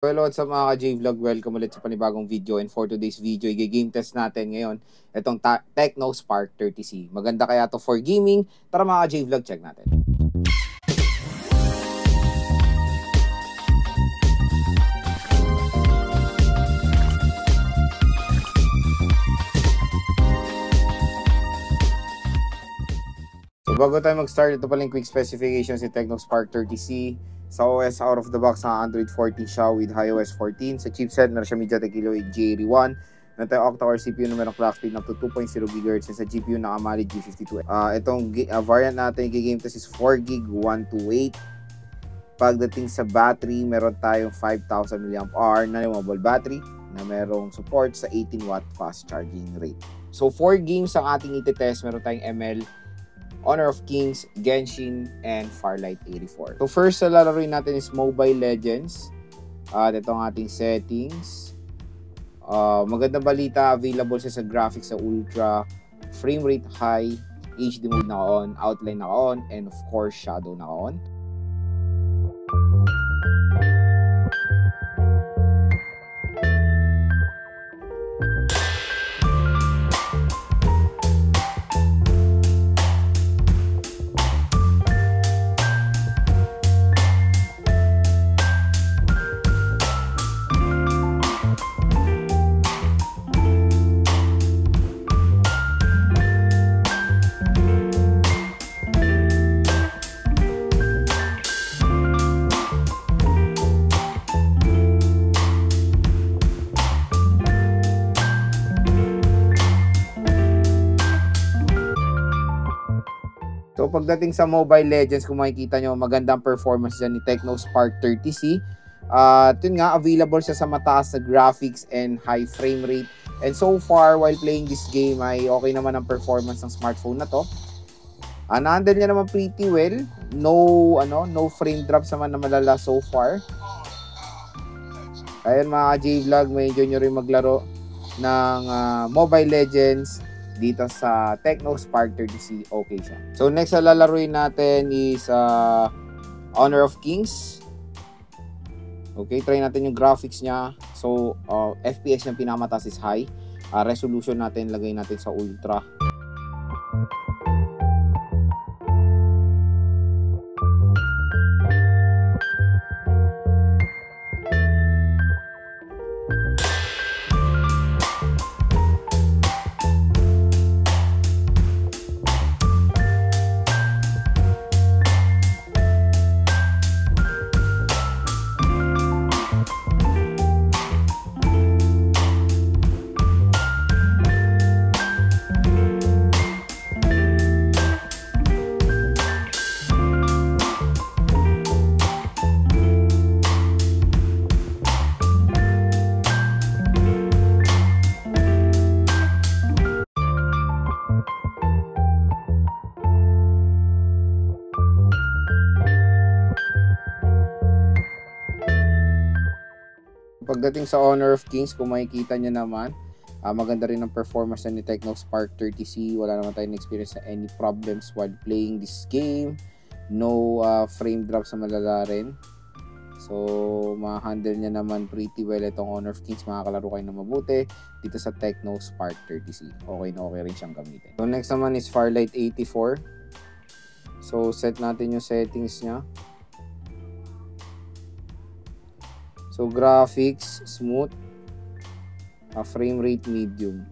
Hello, what's up mga ka-J-Vlog? Welcome ulit sa panibagong video, and for today's video, i-game test natin ngayon itong Tecno Spark 30C. Maganda kaya to for gaming? Tara mga ka-J-Vlog, check natin. So bago tayo mag-start, ito pala yung quick specifications ni Tecno Spark 30C. Sa OS, out of the box na Android 14 siya with iOS 14. Sa chipset, meron siya MediaTek Helio 8 J81. Meron tayo octa-core CPU na meron clock speed up to 2.0 GHz. And sa GPU, nakamali G52. Itong variant natin, i-game test is 4GB 128. Pagdating sa battery, meron tayong 5,000 mAh na removable battery na merong support sa 18W fast charging rate. So 4 games ang ating iti-test. Meron tayong ML, Honor of Kings, Genshin, and Farlight 84. So first sa lalaroin natin is Mobile Legends. Ito ang ating settings. Magandang balita, available siya sa graphics sa ultra, frame rate high, HD mode naka-on, outline naka-on, and of course shadow naka-on. So pagdating sa Mobile Legends, kung makikita nyo, magandang performance dyan ni Tecno Spark 30C. Yun nga, available siya sa mataas na graphics and high frame rate. And so far, while playing this game, ay okay naman ang performance ng smartphone na to. Na-handle niya naman pretty well. No frame drops naman na malala so far. Ayun mga J-Vlog, may enjoy nyo rin maglaro ng Mobile Legends dito sa Tecno Spark 30C. Okay siya. So next na lalaruin natin is Honor of Kings. Okay, try natin yung graphics niya. So FPS yung pinamataas is high. Resolution natin, lagay natin sa ultra. Pagdating sa Honor of Kings, kung makikita nyo naman, maganda rin ang performance ni Tecno Spark 30C. Wala naman tayong experience sa any problems while playing this game. No frame drops na malala rin. So, ma-handle niya naman pretty well itong Honor of Kings. Makakalaro kayo na mabuti dito sa Tecno Spark 30C. Okay na okay rin siyang gamitin. So, next naman is Farlight 84. So, set natin yung settings niya. So, graphics, smooth, frame rate, medium.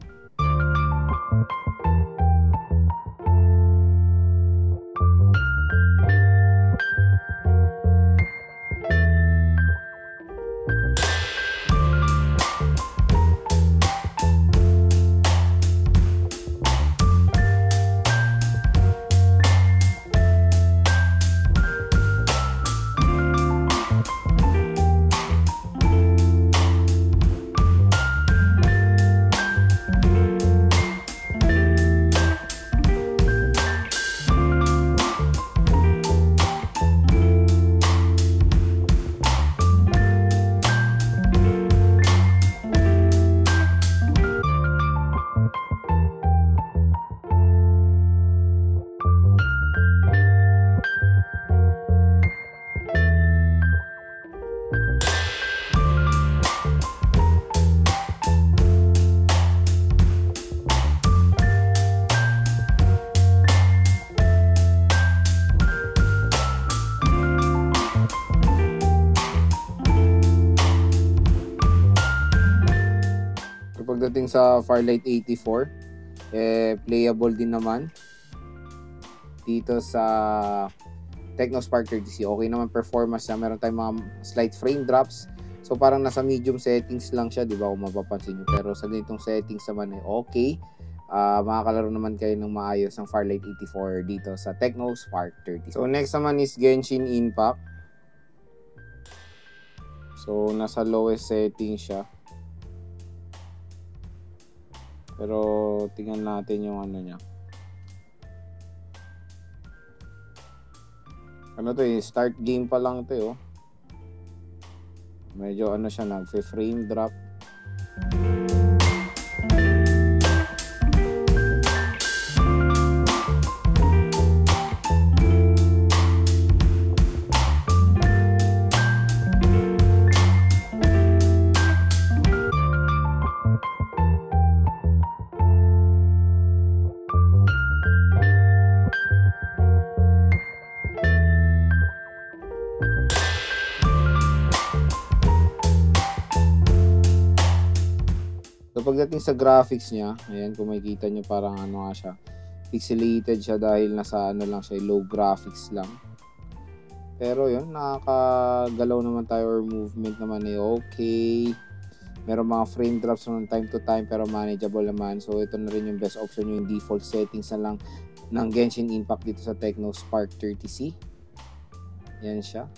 pagdating sa Firelight 84, playable din naman dito sa Technospark 30C. Okay naman performance niya. Meron tayong mga slight frame drops. So parang nasa medium settings lang siya, di ba, kung mapapansin nyo. Pero sa ganitong settings naman ay okay. Makakalaro naman kayo ng maayos ng Firelight 84 dito sa Technospark 30. So next naman is Genshin Impact. So nasa lowest setting siya. Pero tingnan natin yung ano niya. Ano to eh, start game pa lang to oh. Medyo ano siya, nagfe-frame drop. So pagdating sa graphics niya, ayan kung makikita nyo parang ano nga siya, pixelated siya dahil nasa ano lang siya, low graphics lang. Pero yun, nakakagalaw naman tayo or movement naman eh okay. Meron mga frame drops from time to time pero manageable naman. So ito na rin yung best option, yung default settings na lang ng Genshin Impact dito sa Technospark 30C. Yan siya.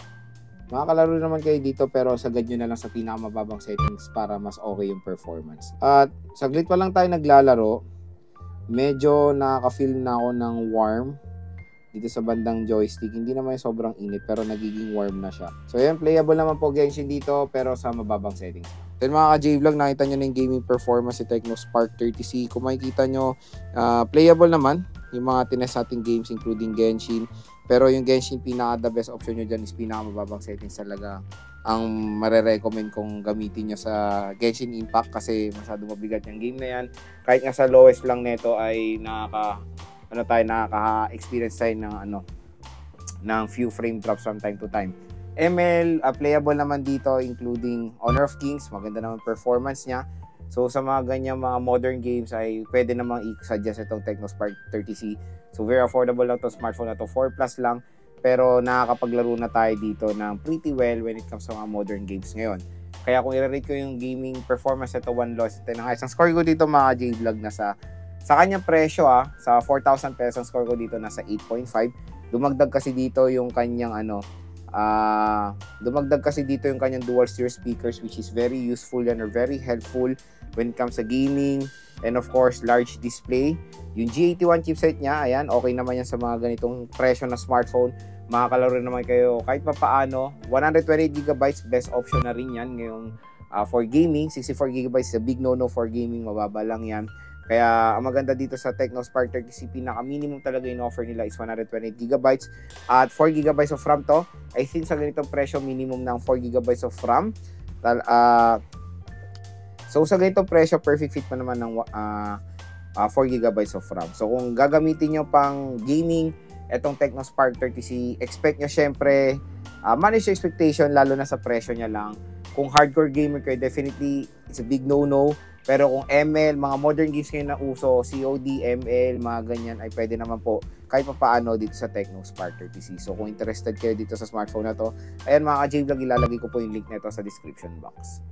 Makakalaro naman kayo dito pero sagad nyo na lang sa pinakamababang settings para mas okay yung performance. At saglit pa lang tayo naglalaro, medyo nakaka-feel na ako ng warm dito sa bandang joystick. Hindi naman yung sobrang init pero nagiging warm na siya. So yan, playable naman po Genshin dito pero sa mababang settings. Then mga ka-J-Vlog, nakita nyo na yung gaming performance si Technospark 30C. Kung makikita nyo, playable naman yung mga tinest nating games including Genshin. Pero yung Genshin, pinaka the best option nyo dyan is pinaka-mababang settings talaga ang marerecommend kong gamitin nyo sa Genshin Impact kasi masyado mabigat yung game na yan. Kahit nga sa lowest lang nito ay nakaka-experience tayo ng few frame drops from time to time. ML, playable naman dito including Honor of Kings, maganda naman performance niya. So sa mga ganyang mga modern games ay pwede namang i-suggest itong Technospark 30C. So very affordable lang itong smartphone na to, 4 plus lang. Pero nakakapaglaro na tayo dito ng pretty well when it comes to mga modern games ngayon. Kaya kung i-rate ko yung gaming performance ito 1 loss, 10 ang highest. Ang score ko dito mga J-Vlog na sa kanyang presyo sa 4,000 pesos, ang score ko dito nasa 8.5. Dumagdag kasi dito yung kanyang dual steer speakers which is very useful yan or very helpful when it comes sa gaming, and of course large display. Yung G81 chipset niya, ayan, okay naman yan sa mga ganitong presyo na smartphone. Makakalaro naman kayo kahit pa paano. 128GB best option na rin yan ngayong for gaming. 64GB is a big no-no for gaming, mababa lang yan. Kaya ang maganda dito sa Technospark 30C, pinaka-minimum talaga yung offer nila is 128GB at 4GB of RAM to. I think sa ganitong presyo, minimum ng 4GB of RAM. So sa ganitong presyo, perfect fit pa naman ng 4GB of RAM. So kung gagamitin nyo pang gaming, etong Technospark 30C, expect nyo syempre, manage your expectation lalo na sa presyo niya lang. Kung hardcore gamer kayo, definitely it's a big no-no. Pero kung ML, mga modern games kayo na uso, COD, ML, mga ganyan, ay pwede naman po kahit pa paano dito sa Technospark 30C. So kung interested kayo dito sa smartphone na to, ayan mga ka-J-Vlog, ilalagay ko po yung link nito sa description box.